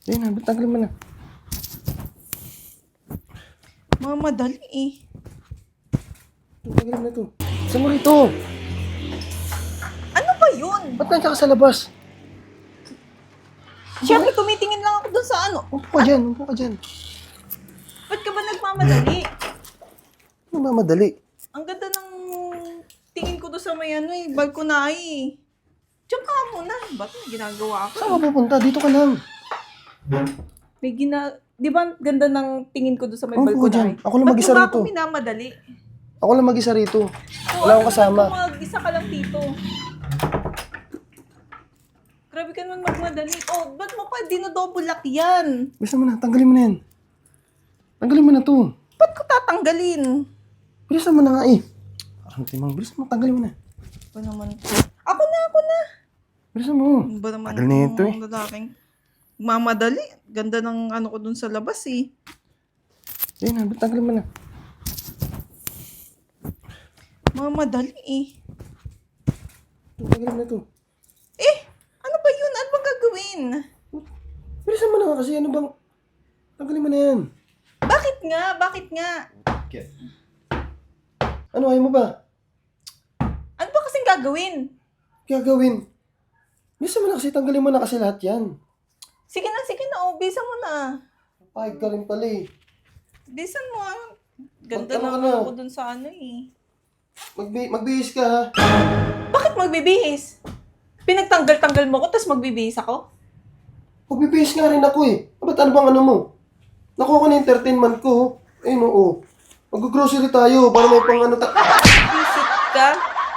Ayun na, tanggalin mo na. Mamadali eh. Tanggalin mo na to. Saan mo rito? Ano ba yun? Ba't nandiyan ka sa labas? Siyempre, tumitingin lang ako dun sa ano. Upo ka dyan, upo ka dyan. Ba't ka ba nagmamadali? Ano ba madali? Ang ganda ng tingin ko doon sa may ano eh, balkonay eh. Diyan ka muna. Ba't may ginagawa ako? Saan ka pupunta? Dito ka lang. Di ba ang ganda ng tingin ko doon sa may Upo balkonay? dyan. Ako lang mag-isa Ba't mo ba rito. ako minamadali? Ako lang mag-isa rito. Oo, Wala akong kasama. Ba't mag-isa ka lang dito? Grabe ka naman magmadali. Oh, ba't mo pa dinodouble lock yan? Bilisan mo na, tanggalin mo na yan. Tanggalin mo na to. Ba't ko tatanggalin? Bilisan mo na nga eh. Parang timang, bilisan mo, tanggalin mo na. Ba naman to? Ako na. Bilisan mo. Ano ba naman Tagal na ito eh. itong lalaking mamadali? Ganda ng ano ko dun sa labas eh. Ayun na, tanggalin mo na. Mamadali eh. Tanggalin mo na to. Eh, ano ba yun? Ano bang gagawin? Bilisan mo na nga kasi ano bang... Tanggalin mo na yan. Bakit nga? Bakit nga? Ano, ayaw mo ba? Ano ba kasing gagawin? Gagawin. Bilisan mo na kasi, tanggalin mo na kasi lahat yan. Sige na. Oh, bisa mo na. Pahig ka rin pala eh. Bisan mo ah. Ganda Ano ka na na? ako dun sa ano eh. Magbihis ka ha. Bakit magbibihis? Pinagtanggal-tanggal mo ko, tapos magbibihis ako? Magbibihis nga rin ako eh. Ba't ano bang ano mo? Nakuha ko na entertainment ko. Ayun oo. Mag-grocery tayo para may pang ano Visit ka?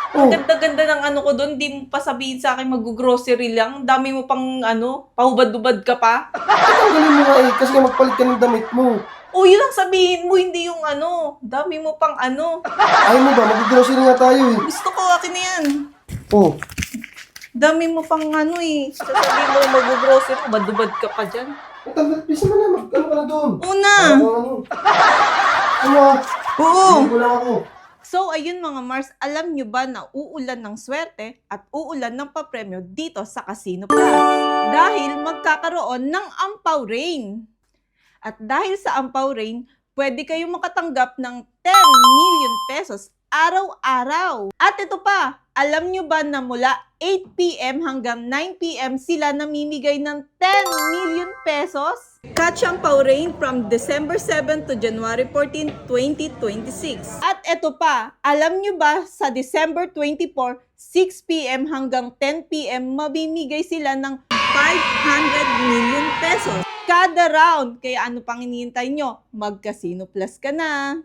Oh. Ang ganda-ganda ng ano ko doon, di mo pa sabihin sa akin mag-grocery lang. Dami mo pang ano, pahubad-ubad ka pa. Tanggalin mo nga eh. Kasi nga magpalit ka ng damit mo. O yun ang sabihin mo, hindi yung ano. Dami mo pang ano. Ayaw mo ba? Mag-grocery nga tayo eh. Gusto ko, akin na yan. Oh. Dami mo pang ano eh. Sasabihin mo mag-grocery, ubad-ubad ka pa dyan. Tanggal. Bisa mo na. Ano ka na doon? Una! Ano? Ano ah? Oo! Hindi ko lang ako. So, ayun mga Mars, alam nyo ba na uulan ng swerte at uulan ng papremyo dito sa Casino Plus? Dahil magkakaroon ng Ampaw Rain. At dahil sa Ampaw Rain, pwede kayong makatanggap ng 10 million pesos araw-araw. At ito pa, alam nyo ba na mula 8 p.m. hanggang 9 p.m. sila namimigay ng 10 million pesos? Catch Ampaw Rain from December 7 to January 14, 2026. At ito pa, alam nyo ba sa December 24, 6 p.m. hanggang 10 p.m. mamimigay sila ng 500 million pesos kada round. Kaya ano pang hinihintay nyo? Mag-Casino Plus ka na!